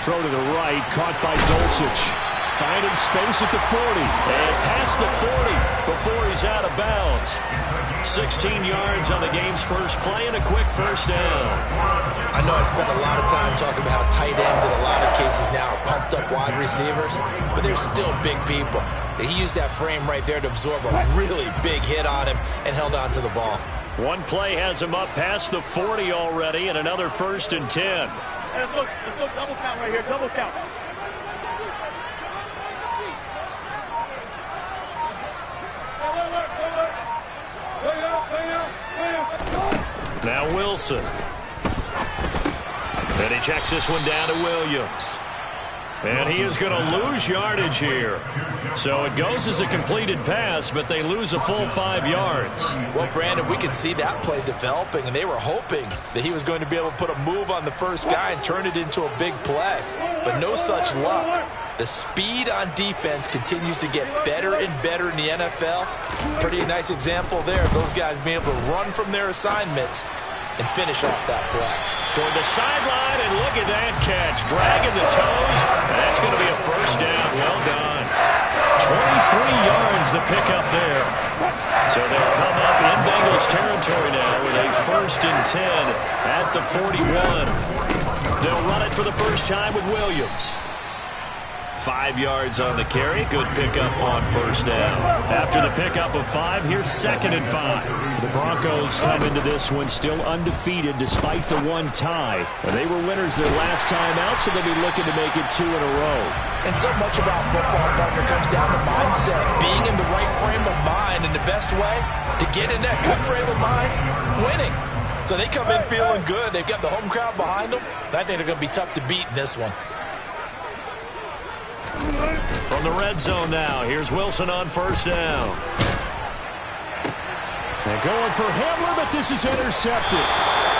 Throw to the right, caught by Dulcich. Finding space at the 40. And past the 40 before he's out of bounds. 16 yards on the game's first play and a quick first down. I know I spent a lot of time talking about how tight ends in a lot of cases now are pumped up wide receivers, but they're still big people. He used that frame right there to absorb a really big hit on him and held on to the ball. One play has him up past the 40 already and another 1st and 10. Hey, let's look, double count right here, double count. Now Wilson. And he checks this one down to Williams. And he is going to lose yardage here. So it goes as a completed pass, but they lose a full 5 yards. Well, Brandon, we could see that play developing, and they were hoping that he was going to be able to put a move on the first guy and turn it into a big play. But no such luck. The speed on defense continues to get better and better in the NFL. Pretty nice example there. Those guys being able to run from their assignments and finish off that play. Toward the sideline, and look at that catch. Dragging the toes. That's going to be a first down. Well done. 23 yards the pickup there. So they'll come up in Bengals territory now with a 1st and 10 at the 41. They'll run it for the first time with Williams. 5 yards on the carry. Good pickup on first down. After the pickup of 5, here's 2nd and 5. The Broncos come into this one still undefeated despite the one tie. They were winners their last time out, so they'll be looking to make it 2 in a row. And so much about football, partner, comes down to mindset. Being in the right frame of mind, and the best way to get in that good frame of mind, winning. So they come in feeling good. They've got the home crowd behind them. And I think they're going to be tough to beat in this one. From the red zone now, here's Wilson on first down. And going for Hamler, but this is intercepted.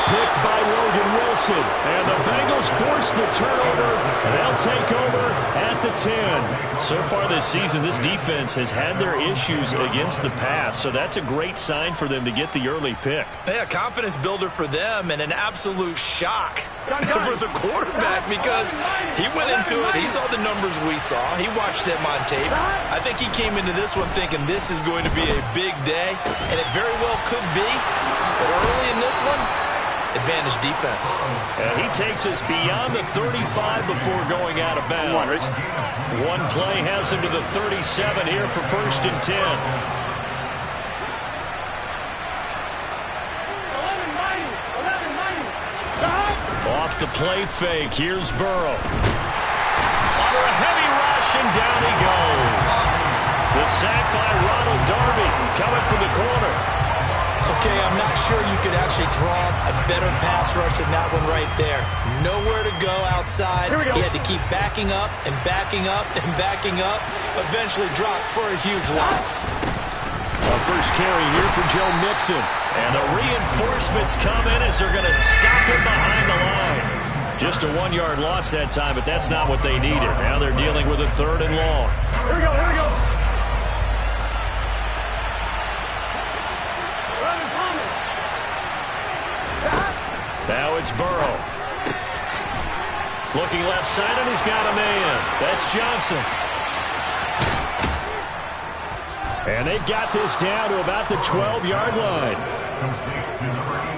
Picked by Logan Wilson. And the Bengals force the turnover. And they'll take over at the 10. So far this season, this defense has had their issues against the pass. So that's a great sign for them to get the early pick. Yeah, confidence builder for them and an absolute shock for the quarterback because he went into it. He saw the numbers we saw. He watched them on tape. I think he came into this one thinking this is going to be a big day, and it very well could be. But early in this one, advantage defense. And he takes us beyond the 35 before going out of bounds. One play has him to the 37 here for 1st and 10. Off the play fake, here's Burrow. Under a heavy rush, and down he goes. The sack by Ronald Darby coming from the corner. Okay, I'm not sure you could actually draw a better pass rush than that one right there. Nowhere to go outside. He had to keep backing up and backing up and backing up. Eventually dropped for a huge loss. A first carry here for Joe Mixon. And the reinforcements come in as they're going to stop him behind the line. Just a 1-yard loss that time, but that's not what they needed. Now they're dealing with a 3rd and long. Here we go, here we go. Now it's Burrow. Looking left side, and he's got a man. That's Johnson. And they've got this down to about the 12-yard line.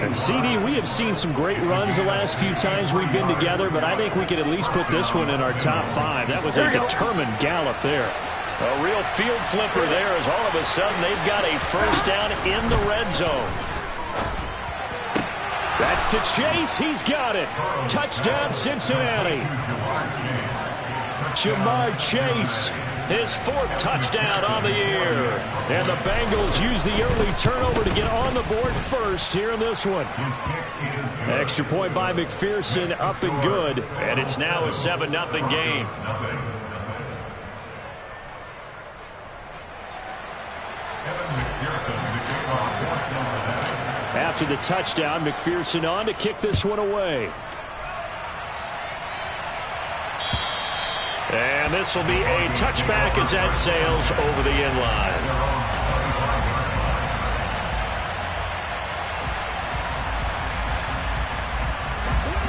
And CD, we have seen some great runs the last few times we've been together, but I think we could at least put this one in our top 5. That was a determined gallop there. A real field flipper there as all of a sudden they've got a first down in the red zone. That's to Chase. He's got it. Touchdown, Cincinnati. Jamar Chase, his 4th touchdown on the year. And the Bengals use the early turnover to get on the board first here in this one. Extra point by McPherson, up and good. And it's now a 7-0 game. After the touchdown, McPherson on to kick this one away. And this will be a touchback as that sails over the end line.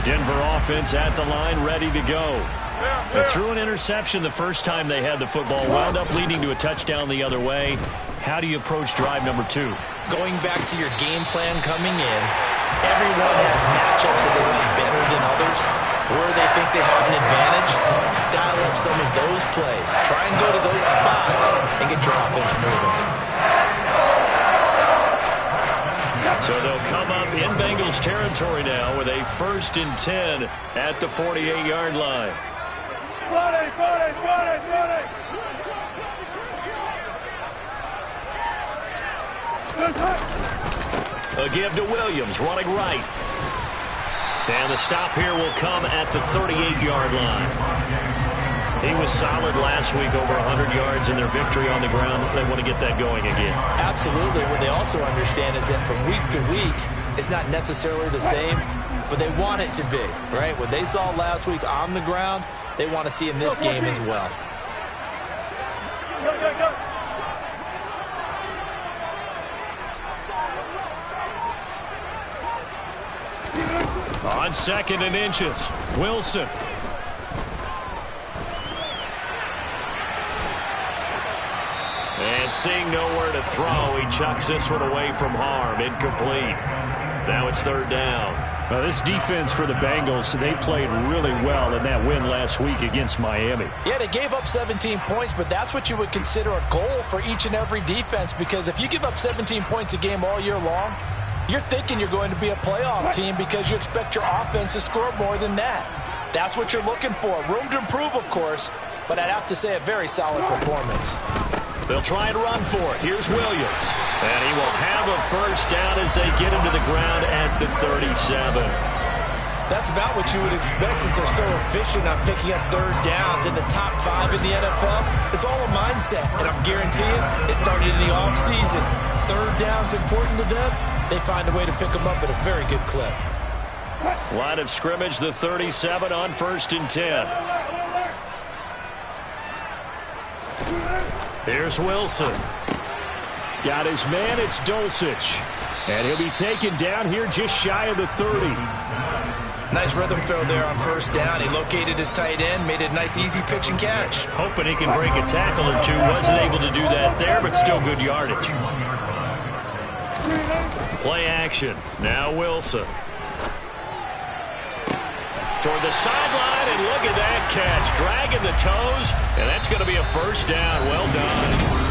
Denver offense at the line, ready to go. They threw an interception the first time they had the football, wound up leading to a touchdown the other way. How do you approach drive number 2? Going back to your game plan coming in, everyone has matchups that they like better than others. Where they think they have an advantage, dial up some of those plays. Try and go to those spots and get your offense moving. So they'll come up in Bengals territory now with a 1st and 10 at the 48-yard line. A give to Williams, running right. And the stop here will come at the 38-yard line. He was solid last week, over 100 yards in their victory on the ground. They want to get that going again. Absolutely. What they also understand is that from week to week, it's not necessarily the same, but they want it to be, right? What they saw last week on the ground, they want to see in this game as well. On 2nd and inches, Wilson. And seeing nowhere to throw, he chucks this one away from harm. Incomplete. Now it's 3rd down. Well, this defense for the Bengals, they played really well in that win last week against Miami. Yeah, they gave up 17 points, but that's what you would consider a goal for each and every defense, because if you give up 17 points a game all year long, you're thinking you're going to be a playoff team because you expect your offense to score more than that. That's what you're looking for. Room to improve, of course, but I'd have to say a very solid performance. They'll try and run for it. Here's Williams. And he will have a 1st down as they get him to the ground at the 37. That's about what you would expect since they're so efficient on picking up 3rd downs in the top 5 in the NFL. It's all a mindset, and I'm guaranteeing you, it started in the offseason. 3rd down's important to them. They find a way to pick them up at a very good clip. Line of scrimmage, the 37 on 1st and 10. Here's Wilson. Got his man, it's Dulcich. And he'll be taken down here just shy of the 30. Nice rhythm throw there on 1st down. He located his tight end, made it a nice easy pitch and catch. Hoping he can break a tackle or two. Wasn't able to do that there, but still good yardage. Play action. Now Wilson. Toward the sideline, and look at that catch. Dragging the toes, and that's going to be a 1st down. Well done.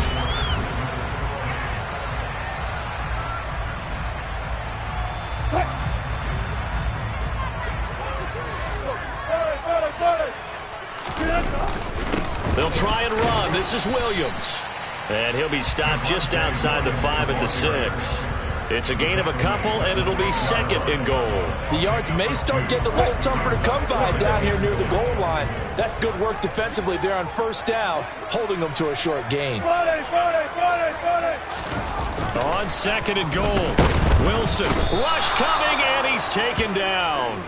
They'll try and run. This is Williams. And he'll be stopped just outside the 5 at the 6. It's a gain of a couple, and it'll be 2nd and goal. The yards may start getting a little tougher to come by down here near the goal line. That's good work defensively there on 1st down, holding them to a short gain. On 2nd and goal, Wilson. Rush coming, and he's taken down.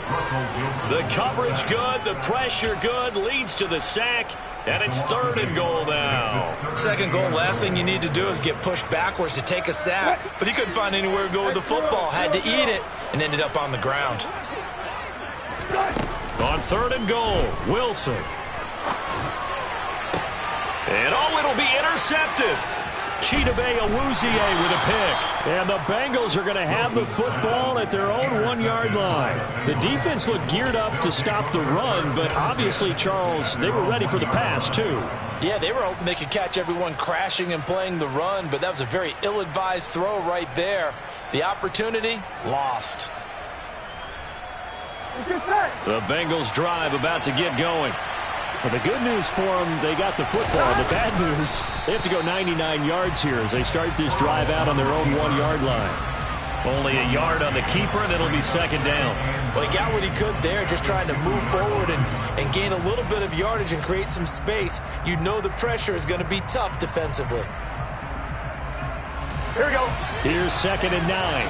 The coverage good, the pressure good, leads to the sack, and it's 3rd and goal now. 2nd goal, last thing you need to do is get pushed backwards to take a sack. But he couldn't find anywhere to go with the football. Had to eat it and ended up on the ground. On 3rd and goal, Wilson. And it'll be intercepted. Chidobe Awuzie with a pick. And the Bengals are going to have the football at their own 1-yard line. The defense looked geared up to stop the run, but obviously, Charles, they were ready for the pass, too. Yeah, they were hoping they could catch everyone crashing and playing the run, but that was a very ill-advised throw right there. The opportunity, lost. The Bengals drive about to get going. Well, the good news for them, they got the football. The bad news, they have to go 99 yards here as they start this drive out on their own 1-yard line. Only a yard on the keeper, and it'll be 2nd down. Well, he got what he could there, just trying to move forward and gain a little bit of yardage and create some space. You know the pressure is going to be tough defensively. Here we go. Here's 2nd and 9.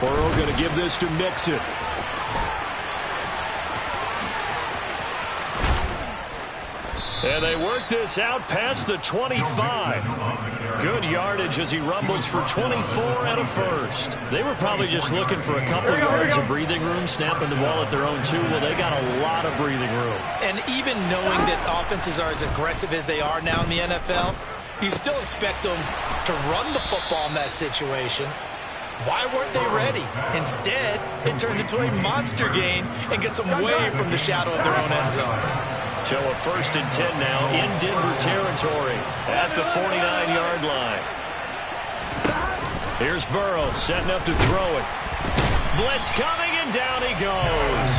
Burrow going to give this to Mixon. And they work this out past the 25. Good yardage as he rumbles for 24 and a first. They were probably just looking for a couple yards of breathing room, snapping the ball at their own 2. Well, they got a lot of breathing room. And even knowing that offenses are as aggressive as they are now in the NFL, you still expect them to run the football in that situation. Why weren't they ready? Instead, it turns into a monster gain and gets them away from the shadow of their own end zone. So a 1st and 10 now in Denver territory at the 49-yard line. Here's Burrow setting up to throw it. Blitz coming, and down he goes.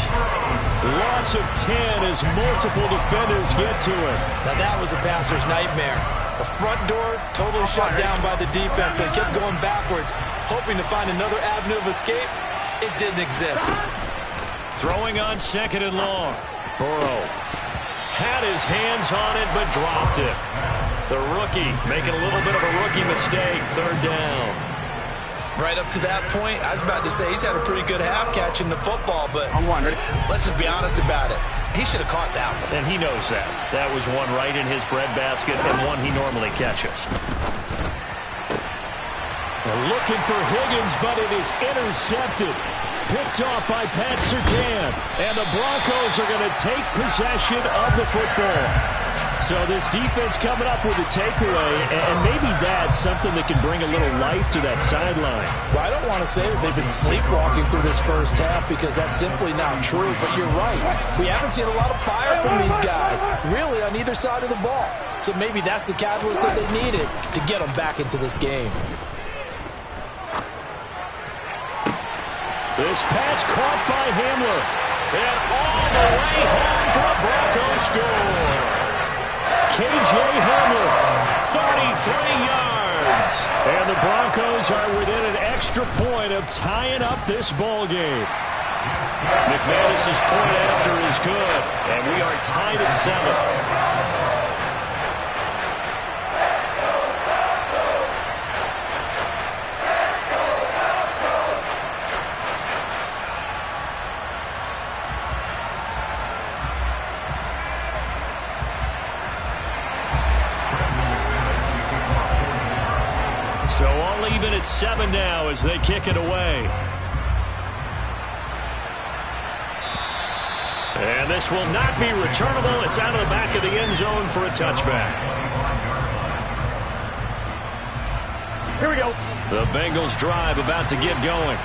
Loss of 10 as multiple defenders get to him. Now that was a passer's nightmare. The front door totally shut down by the defense. They kept going backwards, hoping to find another avenue of escape. It didn't exist. Throwing on 2nd and long. Burrow had his hands on it, but dropped it. The rookie making a little bit of a rookie mistake. 3rd down. Right up to that point, I was about to say he's had a pretty good half catching the football, but let's just be honest about it. He should have caught that one. And he knows that. That was one right in his breadbasket and one he normally catches. They're looking for Higgins, but it is intercepted. Picked off by Pat Surtain. And the Broncos are going to take possession of the football. So this defense coming up with a takeaway, and maybe that's something that can bring a little life to that sideline. Well, I don't want to say that they've been sleepwalking through this first half because that's simply not true, but you're right. We haven't seen a lot of fire from these guys, really, on either side of the ball. So maybe that's the catalyst that they needed to get them back into this game. This pass caught by Hamler. And all the way home for a Broncos score. K.J. Hamler, 33 yards. And the Broncos are within an extra point of tying up this ball game. McManus's point after is good, and we are tied at 7. So all even at 7 now as they kick it away. And this will not be returnable. It's out of the back of the end zone for a touchback. Here we go. The Bengals drive about to get going.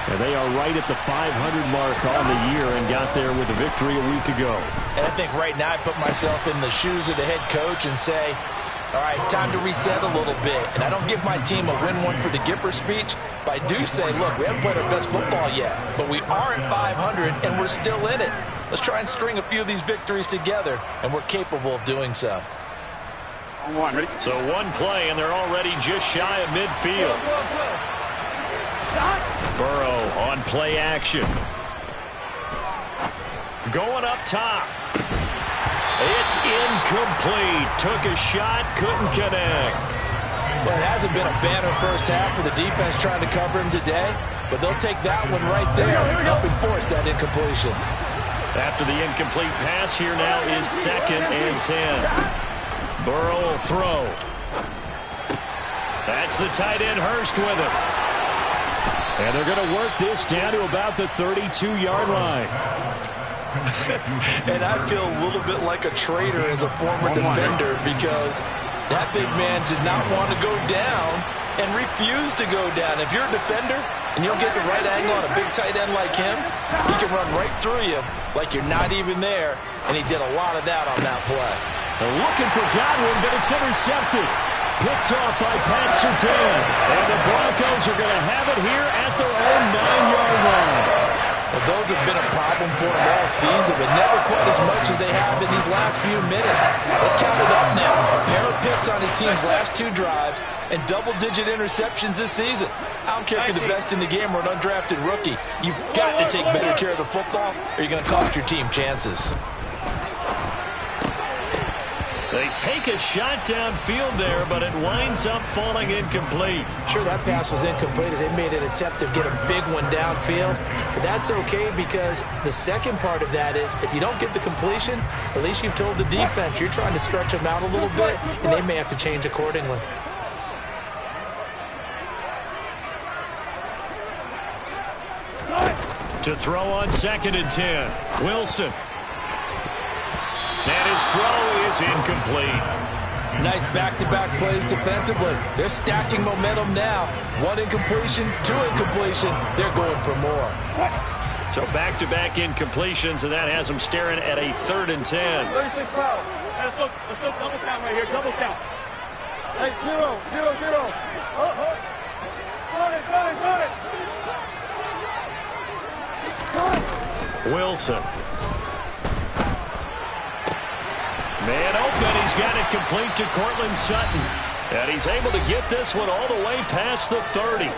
And they are right at the 500 mark on the year and got there with a victory a week ago. And I think right now I put myself in the shoes of the head coach and say, all right, time to reset a little bit. And I don't give my team a win one for the Gipper speech, but I do say, look, we haven't played our best football yet, but we are at 500 and we're still in it. Let's try and string a few of these victories together, and we're capable of doing so. So one play, and they're already just shy of midfield. Burrow on play action. Going up top. It's incomplete. Took a shot, couldn't connect. Well, it hasn't been a banner first half for the defense trying to cover him today, but they'll take that one right there, helping force that incompletion. After the incomplete pass, here now is 2nd and 10. Burrow will throw. That's the tight end Hurst with it. And they're going to work this down to about the 32-yard line. And I feel a little bit like a traitor as a former defender because that big man did not want to go down and refused to go down. If you're a defender and you don't get the right angle on a big tight end like him, he can run right through you like you're not even there, and he did a lot of that on that play. They're looking for Godwin, but it's intercepted. Picked off by Pat Surtain. And the Broncos are going to have it here at their own 9-yard line. Well, those have been a problem for them all season, but never quite as much as they have in these last few minutes. Let's count it up now. A pair of picks on his team's last 2 drives and double-digit interceptions this season. I don't care if you're the best in the game or an undrafted rookie. You've got to take better care of the football or you're going to cost your team chances. They take a shot downfield there, but it winds up falling incomplete. Sure, that pass was incomplete as they made an attempt to get a big one downfield. But that's okay because the second part of that is if you don't get the completion, at least you've told the defense you're trying to stretch them out a little bit, and they may have to change accordingly. To throw on 2nd and 10. Wilson. And his throw is incomplete. Nice back-to-back plays defensively. They're stacking momentum now. 1 incompletion, 2 incompletion. They're going for more. So back-to-back incompletions, and that has them staring at a 3rd and 10. 36 fouls. Let's look double count right here. Double count. Hey, 0, 0, 0. Got it. Wilson. Man open, he's got it complete to Cortland Sutton. And he's able to get this one all the way past the 30.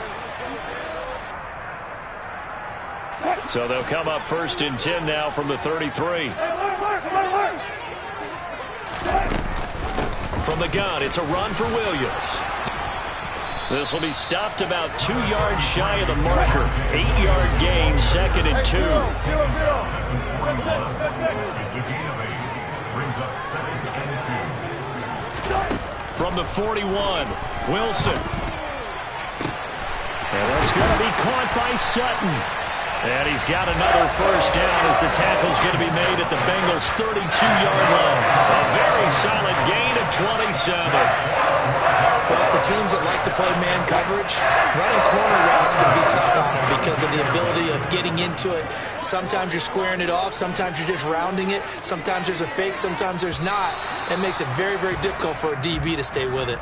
So they'll come up 1st and 10 now from the 33. From the gun, it's a run for Williams. This will be stopped about 2 yards shy of the marker. 8-yard gain, 2nd and 2. From the 41, Wilson. And that's going to be caught by Sutton. And he's got another 1st down as the tackle's going to be made at the Bengals' 32-yard line. A very solid gain of 27. Well, for teams that like to play man coverage, running corner routes can be tough on them because of the ability of getting into it. Sometimes you're squaring it off. Sometimes you're just rounding it. Sometimes there's a fake. Sometimes there's not. It makes it very, very difficult for a DB to stay with it.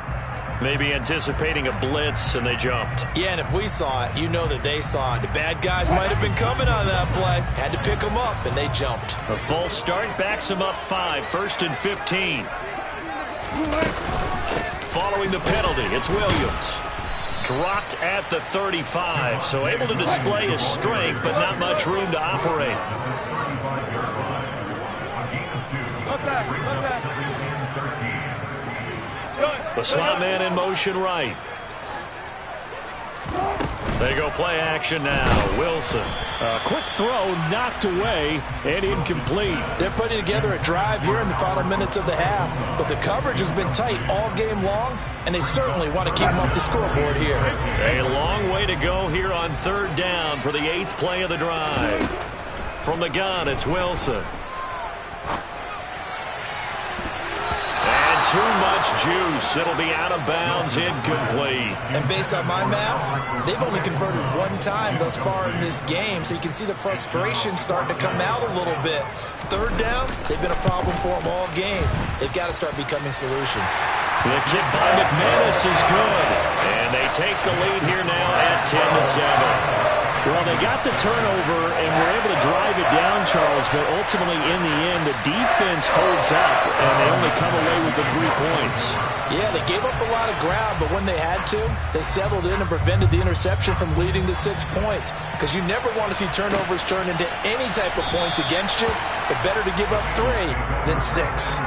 Maybe anticipating a blitz, and they jumped. Yeah, and if we saw it, you know that they saw it. The bad guys might have been coming on that play. Had to pick them up, and they jumped. A false start backs them up 5, 1st and 15. Following the penalty, it's Williams. Dropped at the 35, so able to display his strength, but not much room to operate. The slot man in motion right. They go play action now. Wilson. A quick throw knocked away and incomplete. They're putting together a drive here in the final minutes of the half. But the coverage has been tight all game long, and they certainly want to keep them off the scoreboard here. A long way to go here on 3rd down for the 8th play of the drive. From the gun, it's Wilson. Too much juice. It'll be out of bounds, incomplete. And based on my math, they've only converted 1 time thus far in this game, so you can see the frustration starting to come out a little bit. 3rd downs, they've been a problem for them all game. They've got to start becoming solutions. The kick by McManus is good, and they take the lead here now at 10-7. Well, they got the turnover and were able to drive it down, Charles, but ultimately in the end, the defense holds up, and they only come away with the 3 points. Yeah, they gave up a lot of ground, but when they had to, they settled in and prevented the interception from leading to 6 points. Because you never want to see turnovers turn into any type of points against you, but better to give up 3 than 6.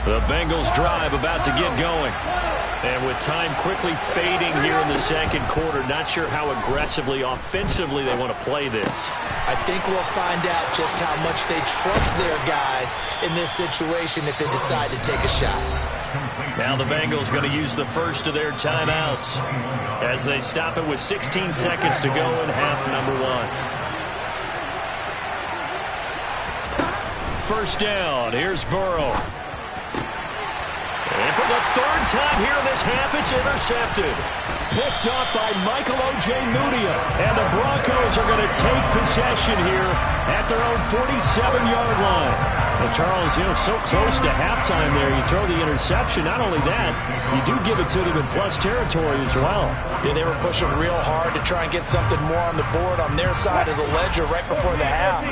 The Bengals drive about to get going. And with time quickly fading here in the 2nd quarter, not sure how aggressively, offensively they want to play this. I think we'll find out just how much they trust their guys in this situation if they decide to take a shot. Now the Bengals going to use the first of their timeouts as they stop it with 16 seconds to go in half number 1. 1st down. Here's Burrow. And for the 3rd time here in this half, it's intercepted. Picked up by Michael Ojemudia. And the Broncos are going to take possession here at their own 47-yard line. Well, Charles, so close to halftime there. You throw the interception. Not only that, you do give it to them in plus territory as well. Yeah, they were pushing real hard to try and get something more on the board on their side of the ledger right before the half.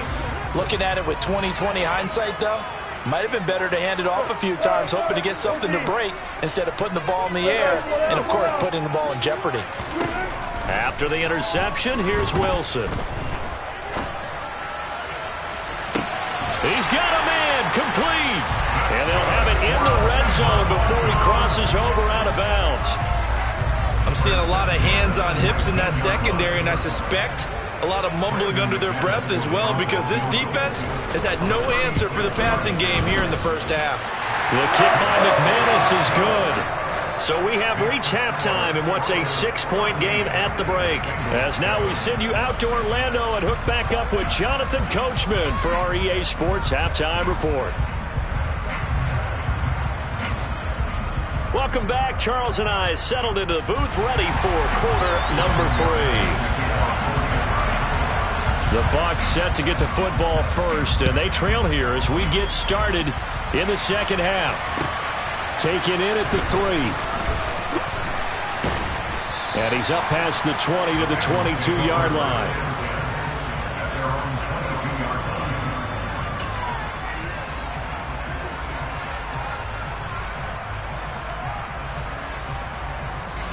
Looking at it with 20/20 hindsight, though, Might have been better to hand it off a few times, hoping to get something to break instead of putting the ball in the air and, of course, putting the ball in jeopardy. After the interception, here's Wilson. He's got a man complete. And they'll have it in the red zone before he crosses over out of bounds. I'm seeing a lot of hands on hips in that secondary, and I suspect a lot of mumbling under their breath as well, because this defense has had no answer for the passing game here in the first half. The kick by McManus is good. So we have reached halftime in what's a 6-point game at the break. As now we send you out to Orlando and hook back up with Jonathan Coachman for our EA Sports Halftime Report. Welcome back. Charles and I settled into the booth, ready for quarter number 3. The Bucs set to get the football first, and they trail here as we get started in the second half. Taken in at the 3. And he's up past the 20 to the 22-yard line.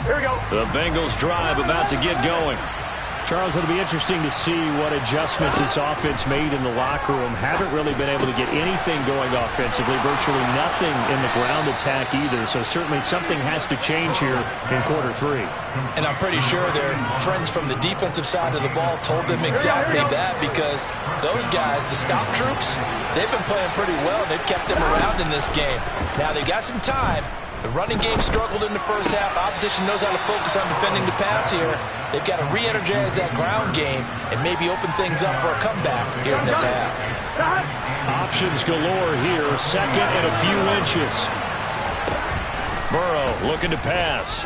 Here we go. The Bengals drive about to get going. Charles, it'll be interesting to see what adjustments this offense made in the locker room. Haven't really been able to get anything going offensively, virtually nothing in the ground attack either. So certainly something has to change here in quarter 3. And I'm pretty sure their friends from the defensive side of the ball told them exactly that, because those guys, the stop troops, they've been playing pretty well. They've kept them around in this game. Now they got some time. The running game struggled in the first half. Opposition knows how to focus on defending the pass here. They've got to re-energize that ground game and maybe open things up for a comeback here in this half. Options galore here. Second and a few inches. Burrow looking to pass.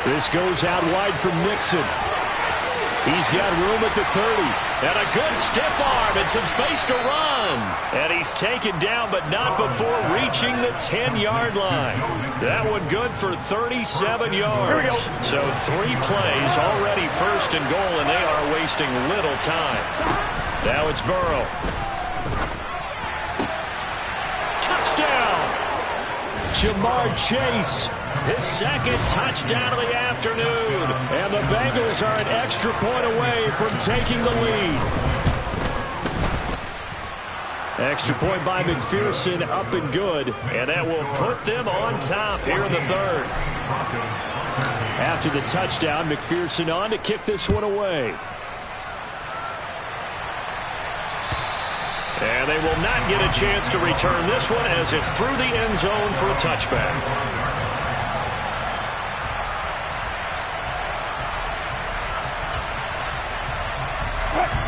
This goes out wide from Nixon. He's got room at the 30. And a good stiff arm and some space to run. And he's taken down, but not before reaching the 10-yard line. That one good for 37 yards. So 3 plays already first and goal, and they are wasting little time. Now it's Burrow. Touchdown! Jamar Chase. His second touchdown of the afternoon. And the Bengals are an extra point away from taking the lead. Extra point by McPherson, up and good. And that will put them on top here in the third. After the touchdown, McPherson on to kick this one away. And they will not get a chance to return this one as it's through the end zone for a touchback.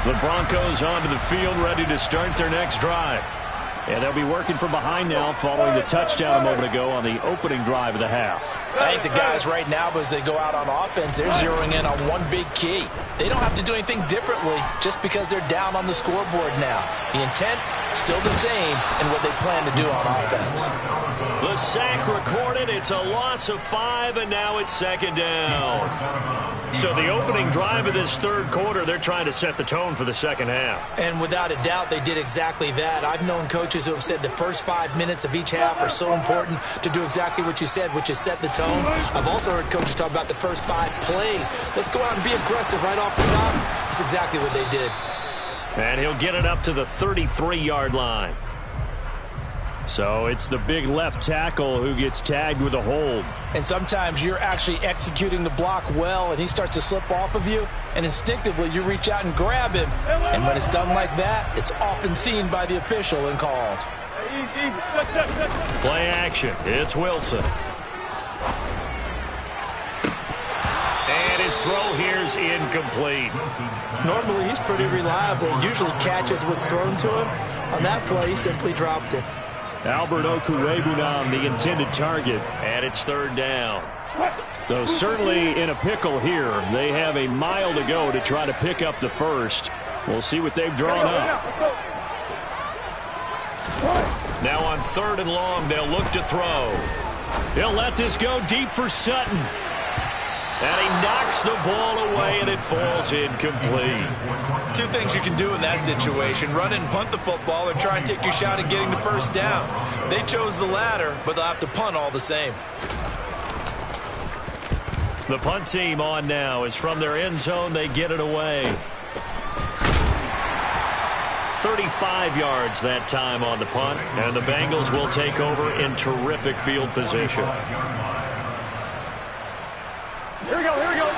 The Broncos onto the field, ready to start their next drive. And they'll be working from behind now following the touchdown a moment ago on the opening drive of the half. I think the guys right now, as they go out on offense, they're zeroing in on one big key. They don't have to do anything differently just because they're down on the scoreboard now. The intent, still the same in what they plan to do on offense. The sack recorded. It's a loss of 5, and now it's second down. So the opening drive of this third quarter, they're trying to set the tone for the second half. And without a doubt, they did exactly that. I've known coaches who have said the first 5 minutes of each half are so important to do exactly what you said, which is set the tone. I've also heard coaches talk about the first 5 plays. Let's go out and be aggressive right off the top. That's exactly what they did. And he'll get it up to the 33-yard line. So it's the big left tackle who gets tagged with a hold. And sometimes you're actually executing the block well, and he starts to slip off of you, and instinctively you reach out and grab him. And when it's done like that, it's often seen by the official and called. Play action. It's Wilson. And his throw here's incomplete. Normally he's pretty reliable. Usually catches what's thrown to him. On that play, he simply dropped it. Albert Okwuegbunam, the intended target. And it's third down. Though certainly in a pickle here. They have a mile to go to try to pick up the first. We'll see what they've drawn up. Now on 3rd and long, they'll look to throw. He'll let this go deep for Sutton. And he knocks the ball away, and it falls incomplete. Two things you can do in that situation: run and punt the football, or try and take your shot at getting the first down. They chose the latter, but they'll have to punt all the same. The punt team on now is from their end zone. They get it away. 35 yards that time on the punt, and the Bengals will take over in terrific field position. Here we go, here we go.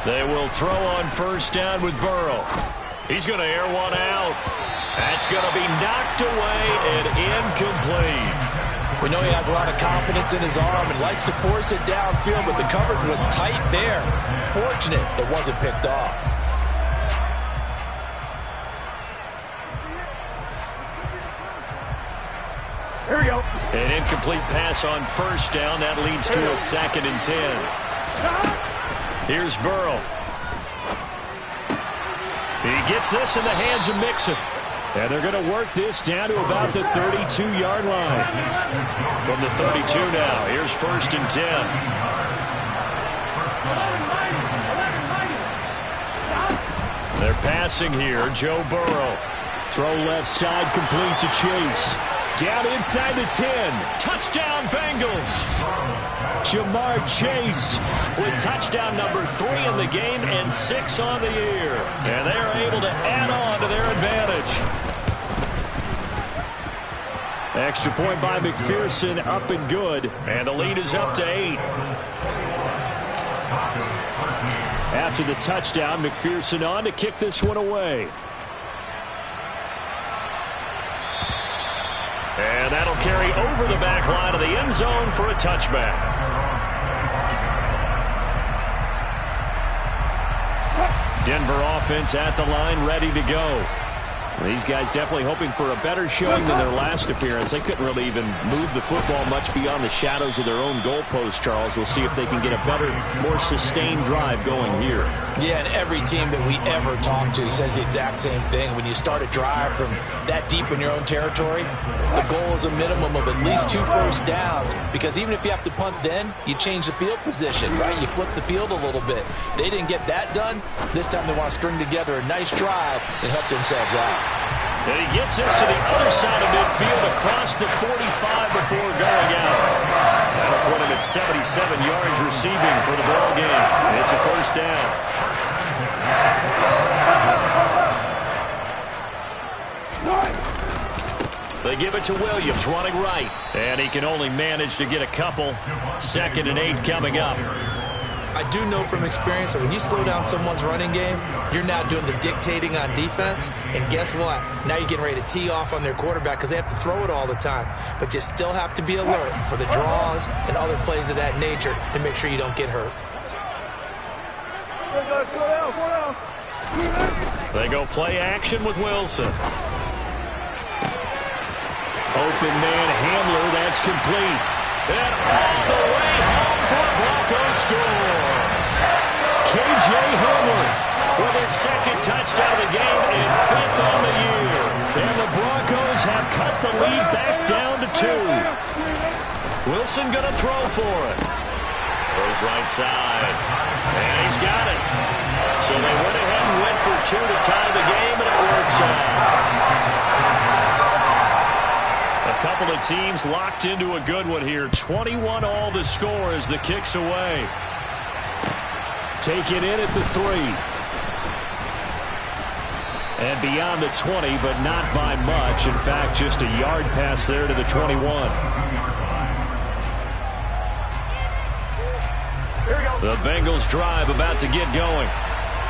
They will throw on first down with Burrow. He's going to air one out. That's going to be knocked away and incomplete. We know he has a lot of confidence in his arm and likes to force it downfield, but the coverage was tight there. Fortunate it wasn't picked off. Here we go. An incomplete pass on first down. That leads to a 2nd and 10. Here's Burrow. He gets this in the hands of Mixon. And they're going to work this down to about the 32-yard line. From the 32 now, here's 1st and 10. They're passing here. Joe Burrow. Throw left side, complete to Chase. Down inside the 10. Touchdown, Bengals. Jamar Chase with touchdown number 3 in the game and 6 on the year. And they're able to add on to their advantage. Extra point by McPherson, up and good. And the lead is up to 8. After the touchdown, McPherson on to kick this one away. And that'll carry over the back line of the end zone for a touchback. Denver offense at the line, ready to go. These guys definitely hoping for a better showing than their last appearance. They couldn't really even move the football much beyond the shadows of their own goalpost, Charles. We'll see if they can get a better, more sustained drive going here. Yeah, and every team that we ever talk to says the exact same thing. When you start a drive from that deep in your own territory, the goal is a minimum of at least 2 first downs, because even if you have to punt then, you change the field position, right? You flip the field a little bit. They didn't get that done. This time they want to string together a nice drive and help themselves out. And he gets this to the other side of midfield across the 45 before going out. That'll put him at 77 yards receiving for the ball game. It's a first down. They give it to Williams, running right. And he can only manage to get a couple. 2nd and 8 coming up. I do know from experience that when you slow down someone's running game, you're now doing the dictating on defense. And guess what? Now you're getting ready to tee off on their quarterback because they have to throw it all the time. But you still have to be alert for the draws and other plays of that nature to make sure you don't get hurt. They go play action with Wilson. Open man Hamler, that's complete. And all the way home for a Broncos score. K.J. Hamler with his 2nd touchdown of the game and 5th on the year. And the Broncos have cut the lead back down to 2. Wilson going to throw for it. Goes right side. And he's got it. So they went ahead and went for 2 to tie the game, and it works out. A couple of teams locked into a good one here. 21 all the score as the kick's away. Take it in at the 3. And beyond the 20, but not by much. In fact, just a yard pass there to the 21. The Bengals drive about to get going.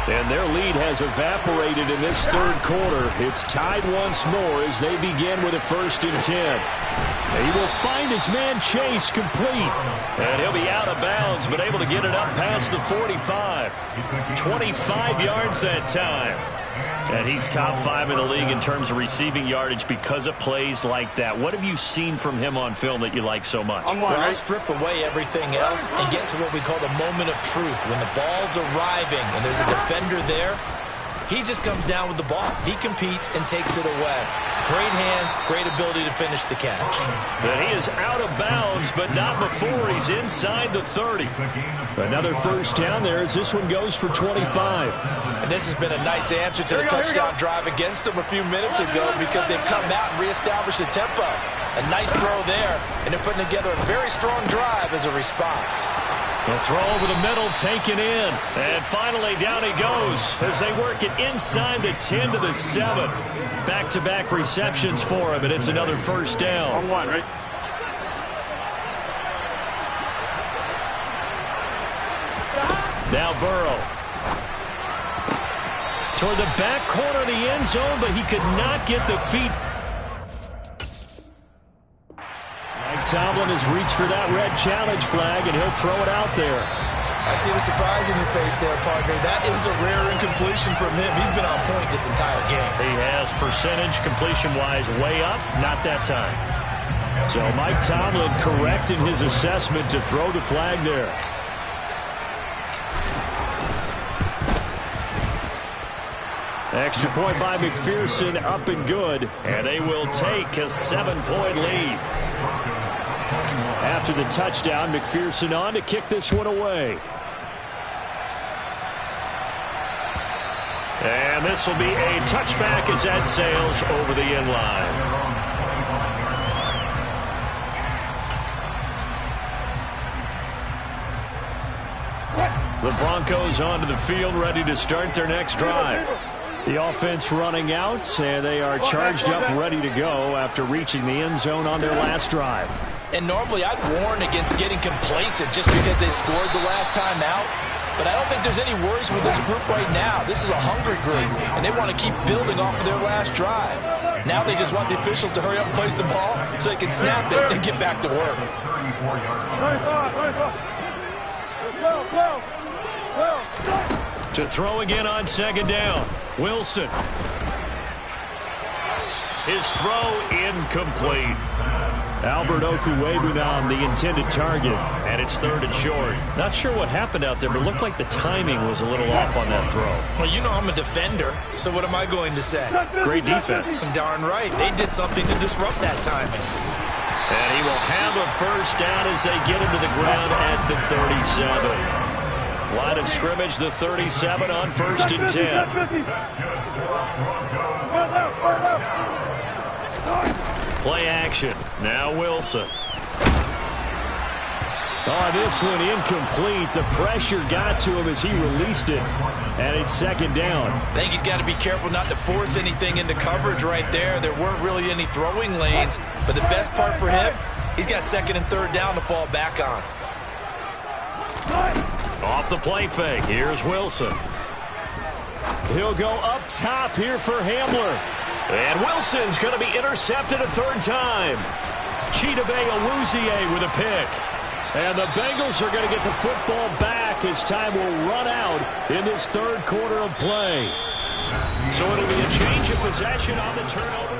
And their lead has evaporated in this 3rd quarter. It's tied once more as they begin with a 1st and 10. He will find his man Chase complete. And he'll be out of bounds, but able to get it up past the 45. 25 yards that time. And he's top 5 in the league in terms of receiving yardage because of plays like that. What have you seen from him on film that you like so much? Well, I'll strip away everything else and get to what we call the moment of truth. When the ball's arriving and there's a defender there, He just comes down with the ball. He competes and takes it away. Great hands, great ability to finish the catch. And he is out of bounds, but not before he's inside the 30. Another first down there as this one goes for 25. And this has been a nice answer to the touchdown drive against them a few minutes ago because they've come out and reestablished the tempo. A nice throw there, and they're putting together a very strong drive as a response. The throw over the middle taken in. And finally down he goes as they work it inside the 10 to the 7. Back-to-back receptions for him, and it's another first down. On one, right? Now Burrow. Toward the back corner of the end zone, but he could not get the feet. Mike Tomlin has reached for that red challenge flag, and he'll throw it out there. I see the surprise in your face there, partner. That is a rare incompletion from him. He's been on point this entire game. He has percentage completion-wise way up, not that time. So Mike Tomlin correct in his assessment to throw the flag there. Extra point by McPherson, up and good. And they will take a 7-point lead. After the touchdown, McPherson on to kick this one away. And this will be a touchback as that sails over the end line. The Broncos onto the field, ready to start their next drive. The offense running out, and they are charged up, ready to go after reaching the end zone on their last drive. And normally I'd warn against getting complacent just because they scored the last time out. But I don't think there's any worries with this group right now. This is a hungry group, and they want to keep building off of their last drive. Now they just want the officials to hurry up and place the ball so they can snap it and get back to work. To throw again on second down. Wilson. His throw incomplete. Albert Okuwebu now the intended target, and it's third and short. Not sure what happened out there, but it looked like the timing was a little off on that throw. Well, you know I'm a defender, so what am I going to say? Great defense. Darn right. They did something to disrupt that timing. And he will have a first down as they get him to the ground at the 37. Line of scrimmage, the 37 on 1st and 10. Play action. Now Wilson. Oh, this one incomplete. The pressure got to him as he released it. And it's second down. I think he's got to be careful not to force anything into coverage right there. There weren't really any throwing lanes. But the best part for him, he's got second and third down to fall back on. Off the play fake. Here's Wilson. He'll go up top here for Hamler. And Wilson's going to be intercepted a third time. Chidobe Awuzie with a pick. And the Bengals are going to get the football back as time will run out in this third quarter of play. So it'll be a change of possession on the turnover.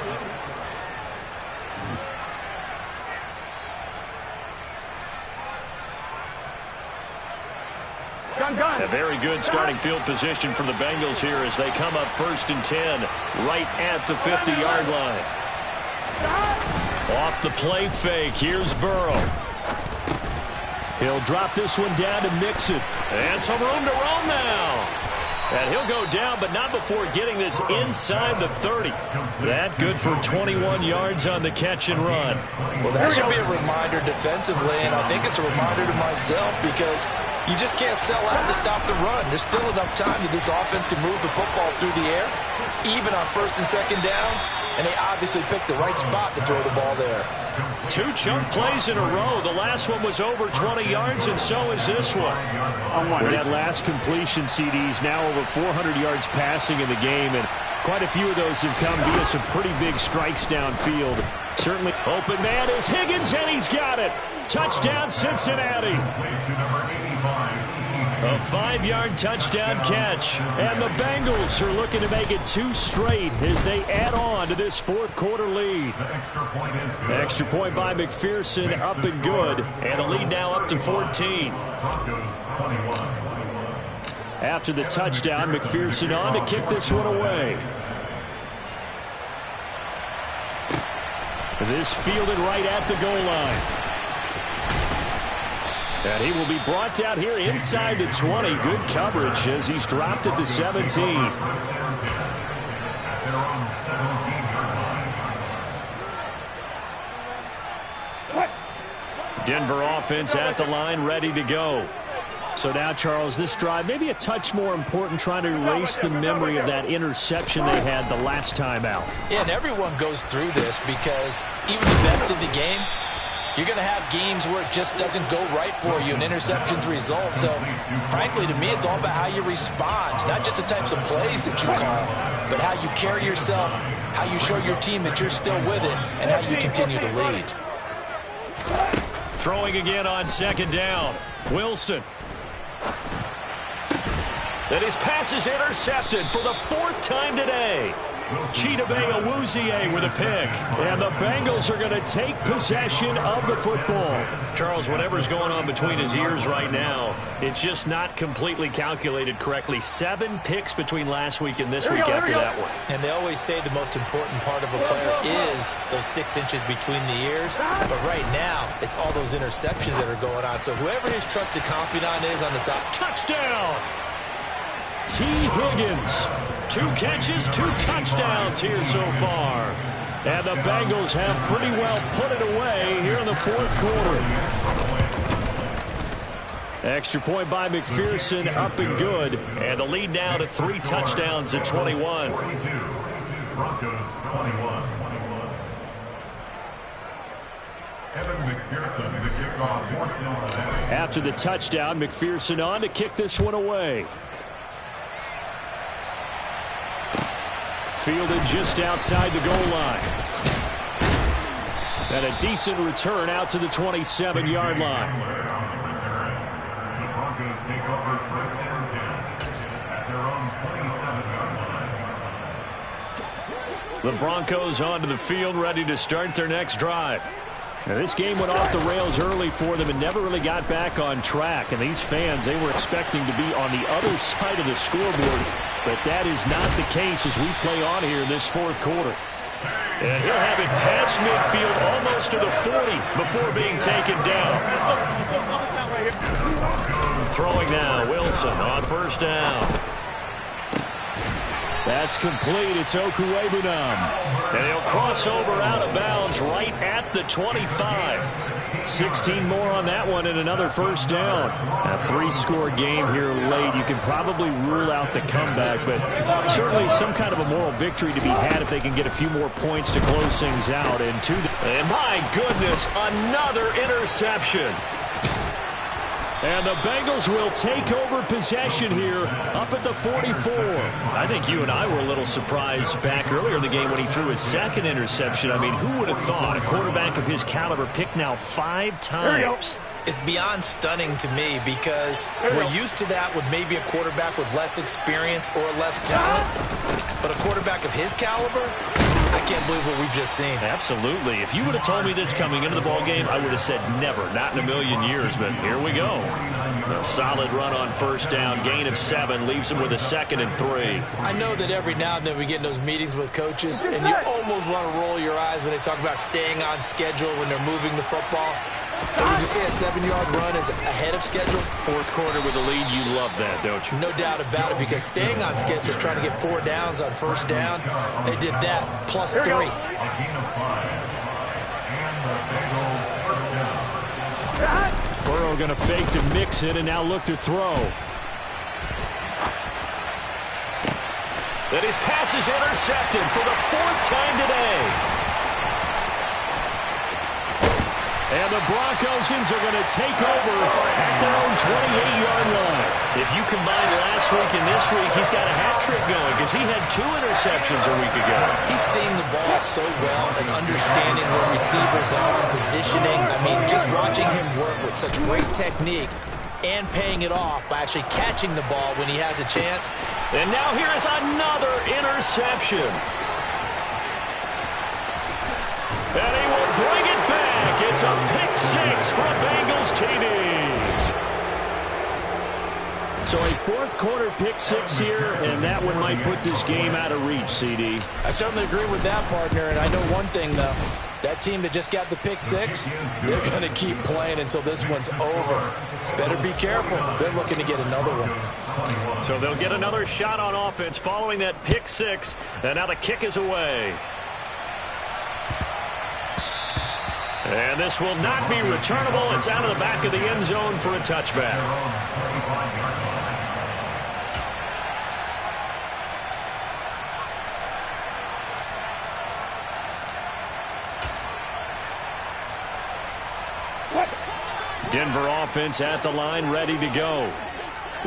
A very good starting field position from the Bengals here as they come up 1st and 10 right at the 50-yard line. Off the play fake, here's Burrow. He'll drop this one down to Mixon. And some room to roam now. And he'll go down, but not before getting this inside the 30. That good for 21 yards on the catch and run. Well, that should be a reminder defensively, and I think it's a reminder to myself because you just can't sell out to stop the run. There's still enough time that this offense can move the football through the air, even on 1st and 2nd downs, and they obviously picked the right spot to throw the ball there. 2 chunk plays in a row. The last one was over 20 yards, and so is this one. With that last completion, CD's now over 400 yards passing in the game, and quite a few of those have come via some pretty big strikes downfield. Certainly open man is Higgins, and he's got it. Touchdown, Cincinnati. A 5-yard touchdown catch. And the Bengals are looking to make it 2 straight as they add on to this fourth quarter lead. Extra point by McPherson, up and good. And the lead now up to 14. After the touchdown, McPherson on to kick this one away. This fielded right at the goal line. And he will be brought down here inside the 20. Good coverage as he's dropped at the 17. Denver offense at the line, ready to go. So now, Charles, this drive maybe a touch more important, trying to erase the memory of that interception they had the last time out. Yeah, and everyone goes through this because even the best in the game, you're going to have games where it just doesn't go right for you and interceptions result. So, frankly, to me, it's all about how you respond, not just the types of plays that you call, but how you carry yourself, how you show your team that you're still with it, and how you continue to lead. Throwing again on second down. Wilson. And his pass is intercepted for the 4th time today. Chidobe Awuzie with a pick. And the Bengals are going to take possession of the football. Charles, whatever's going on between his ears right now, it's just not completely calculated correctly. 7 picks between last week and this week after that one. And they always say the most important part of a player is those 6 inches between the ears. But right now, it's all those interceptions that are going on. So whoever his trusted confidant is on the side. Touchdown! T. Higgins. 2 catches, 2 touchdowns here so far. And the Bengals have pretty well put it away here in the 4th quarter. Extra point by McPherson, up and good. And the lead now to 3 touchdowns at 21. After the touchdown, McPherson on to kick this one away. Fielded just outside the goal line. And a decent return out to the 27-yard line. The Broncos take over 1st and 10 at their own 27-yard line. The Broncos onto the field, ready to start their next drive. Now, this game went off the rails early for them and never really got back on track. And these fans, they were expecting to be on the other side of the scoreboard. But that is not the case as we play on here in this 4th quarter. And he'll have it past midfield almost to the 40 before being taken down. Throwing now, Wilson on 1st down. That's complete. It's Okuwebunam. And he'll cross over out of bounds right at the 25. 16 more on that one and another 1st down. A 3-score game here late. You can probably rule out the comeback, but certainly some kind of a moral victory to be had if they can get a few more points to close things out. And my goodness, another interception. And the Bengals will take over possession here up at the 44. I think you and I were a little surprised back earlier in the game when he threw his 2nd interception. I mean, who would have thought a quarterback of his caliber picked now 5 times? It's beyond stunning to me because we're used to that with maybe a quarterback with less experience or less talent. But a quarterback of his caliber, I can't believe what we've just seen. Absolutely. If you would have told me this coming into the ballgame, I would have said never, not in a million years. But here we go. A solid run on 1st down, gain of 7, leaves him with a 2nd and 3. I know that every now and then we get in those meetings with coaches, and you almost want to roll your eyes when they talk about staying on schedule when they're moving the football. But would you say a 7-yard run is ahead of schedule? 4th quarter with a lead, you love that, don't you? No doubt about it, because staying on schedule is trying to get 4 downs on 1st down. They did that, plus 3. Burrow going to fake to mix it and now look to throw. That his pass is intercepted for the 4th time today. And the Broncosians are going to take over at their own 28-yard line. If you combine last week and this week, he's got a hat trick going because he had 2 interceptions a week ago. He's seeing the ball so well and understanding where receivers are, positioning. I mean, just watching him work with such great technique and paying it off by actually catching the ball when he has a chance. And now here is another interception. And he will bring it back. It's a pick 6 for Bengals TV. So a fourth quarter pick six here, and that one might put this game out of reach, CD. I certainly agree with that, partner, and I know one thing, though. That team that just got the pick six, they're going to keep playing until this one's over. Better be careful. They're looking to get another one. So they'll get another shot on offense following that pick six, and now the kick is away. And this will not be returnable. It's out of the back of the end zone for a touchback. Denver offense at the line, ready to go.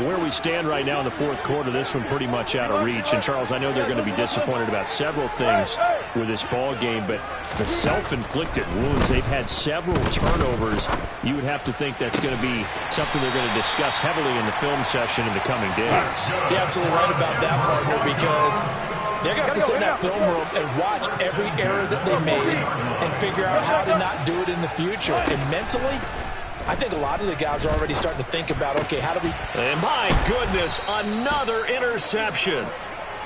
Where we stand right now in the fourth quarter, this one pretty much out of reach. And, Charles, I know they're going to be disappointed about several things with this ball game, but the self-inflicted wounds, they've had several turnovers. You would have to think that's going to be something they're going to discuss heavily in the film session in the coming days. You're absolutely right about that, partner, because they're going to have to sit in that film room and watch every error that they made and figure out how to not do it in the future. And mentally, I think a lot of the guys are already starting to think about, okay, how do we... And my goodness, another interception.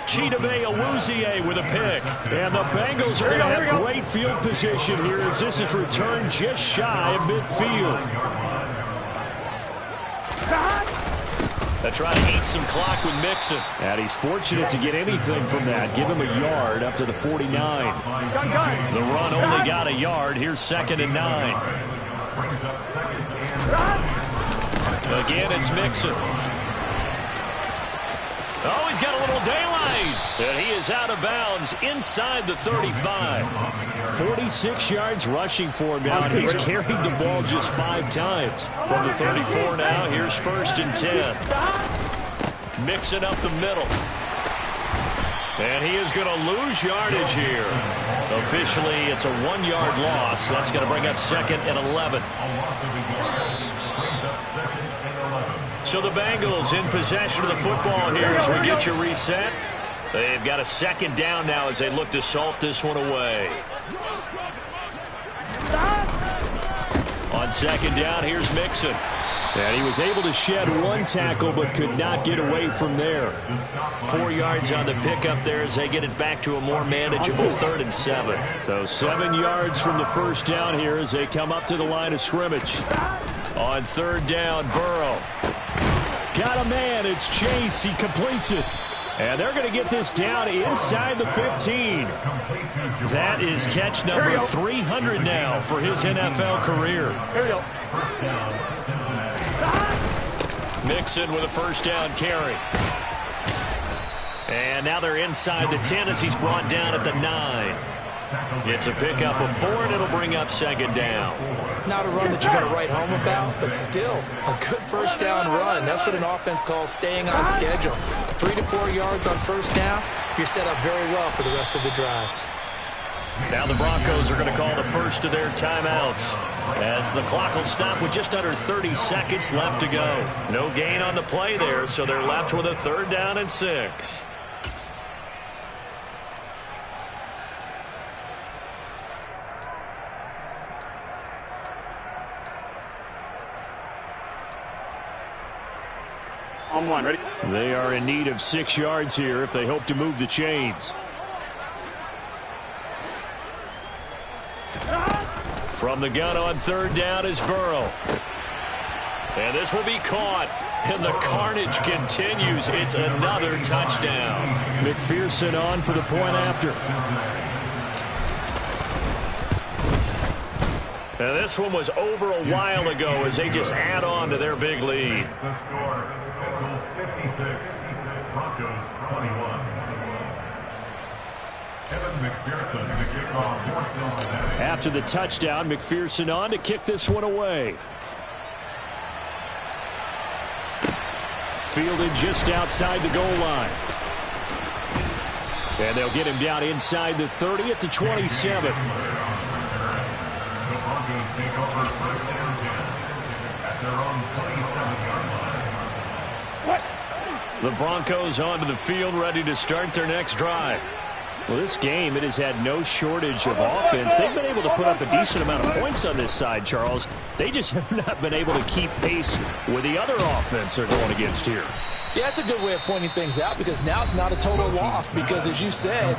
Chidobe Awuzie with a pick. And the Bengals are going to have great field position here as this is returned just shy of midfield. They try to eat some clock with Mixon. And he's fortunate to get anything from that. Give him a yard up to the 49. The run only got a yard. Here's 2nd and 9. Again, it's Mixon. Oh, he's got a little daylight. And he is out of bounds inside the 35. 46 yards rushing for him now. And he's carried the ball just 5 times. From the 34 now, here's 1st and 10. Mixon up the middle. And he is going to lose yardage here. Officially, it's a 1-yard loss. That's going to bring up 2nd and 11. So the Bengals in possession of the football here as we get you reset. They've got a 2nd down now as they look to salt this one away. On 2nd down, here's Mixon. And he was able to shed 1 tackle but could not get away from there. 4 yards on the pickup there as they get it back to a more manageable 3rd and 7. So 7 yards from the first down here as they come up to the line of scrimmage. On 3rd down, Burrow. Got a man. It's Chase. He completes it. And they're going to get this down inside the 15. That is catch number 300 now for his NFL career. Here we go. Mixon with a 1st down carry. And now they're inside the 10 as he's brought down at the 9. It's a pickup of 4, and it'll bring up 2nd down. Not a run that you're going to write home about, but still a good 1st down run. That's what an offense calls staying on schedule. 3 to 4 yards on 1st down, you're set up very well for the rest of the drive. Now the Broncos are going to call the first of their timeouts as the clock will stop with just under 30 seconds left to go. No gain on the play there, so they're left with a 3rd down and 6. On 1, ready? They are in need of 6 yards here if they hope to move the chains. From the gun on 3rd down is Burrow. And this will be caught. And the carnage continues. It's another touchdown. McPherson on for the point after. And this one was over a while ago as they just add on to their big lead. The score, Bengals 56, Broncos 21. After the touchdown, McPherson on to kick this one away. Fielded just outside the goal line. And they'll get him down inside the 30 at the 27. The Broncos take over 1st and 10 at their own 27-yard line. The Broncos onto the field ready to start their next drive. Well, this game, it has had no shortage of offense. They've been able to put up a decent amount of points on this side, Charles. They just have not been able to keep pace with the other offense they're going against here. Yeah, that's a good way of pointing things out because now it's not a total loss because, as you said,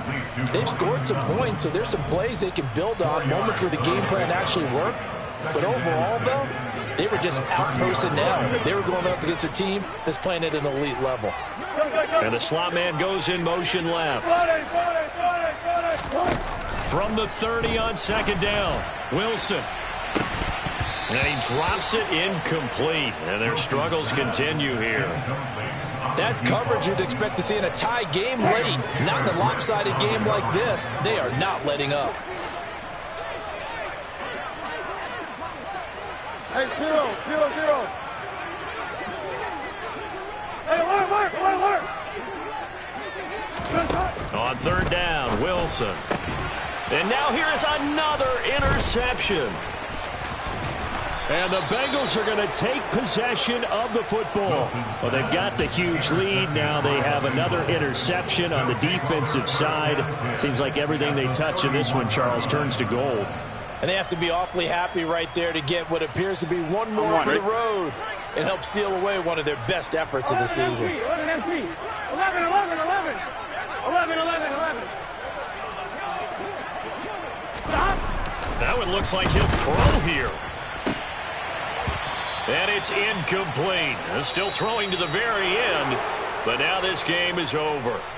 they've scored some points, so there's some plays they can build on, moments where the game plan actually worked. But overall, though, they were just out-personnel. They were going up against a team that's playing at an elite level. And the slot man goes in motion left. From the 30 on second down, Wilson. And he drops it incomplete. And their struggles continue here. That's coverage you'd expect to see in a tie game late. Not in a lopsided game like this. They are not letting up. Hey, 0-0-0. Hey, alert. On third down, Wilson. And now here is another interception. And the Bengals are going to take possession of the football. Well, they've got the huge lead. Now they have another interception on the defensive side. Seems like everything they touch in this one, Charles, turns to gold. And they have to be awfully happy right there to get what appears to be one more for the road and help seal away one of their best efforts of the season. 11. Stop. That one looks like he'll throw here. And it's incomplete. Still throwing to the very end, but now this game is over.